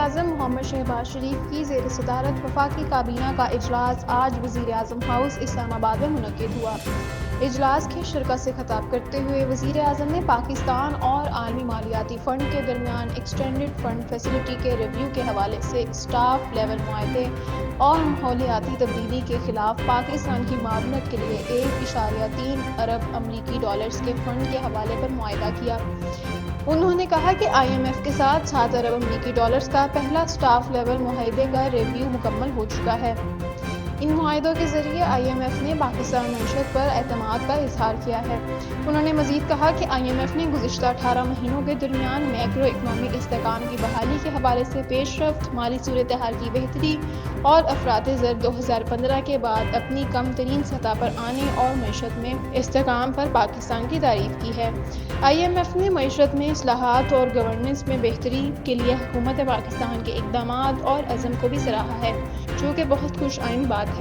اعظم محمد شہباز شریف کی زیر صدارت وفاقی کابینہ کا اجلاس آج وزیر اعظم ہاؤس اسلام آباد میں منعقد ہوا۔ اجلاس کے شرکا سے خطاب کرتے ہوئے وزیر اعظم نے پاکستان اور عالمی مالیاتی فنڈ کے درمیان ایکسٹینڈڈ فنڈ فیسلٹی کے ریویو کے حوالے سے اسٹاف لیول معاہدے اور ماحولیاتی تبدیلی کے خلاف پاکستان کی معاونت کے لیے 1.3 ارب امریکی ڈالرز کے فنڈ کے حوالے پر معاہدہ کیا۔ انہوں نے کہا کہ IMF کے ساتھ 7 ارب امریکی ڈالرز کا پہلا اسٹاف لیول معاہدے کا ریویو مکمل ہو چکا ہے۔ ان معاہدوں کے ذریعے IMF نے پاکستان معیشت پر اعتماد کا اظہار کیا ہے۔ انہوں نے مزید کہا کہ IMF نے گزشتہ 18 مہینوں کے درمیان میکرو اکنامک استحکام کی بحالی کے حوالے سے پیش رفت، مالی صورتحال کی بہتری اور افراط زر 2015 کے بعد اپنی کم ترین سطح پر آنے اور معیشت میں استحکام پر پاکستان کی تعریف کی ہے۔ IMF نے معیشت میں اصلاحات اور گورننس میں بہتری کے لیے حکومت پاکستان کے اقدامات اور عزم کو بھی سراہا ہے، جو کہ بہت خوش آئند بات ہے۔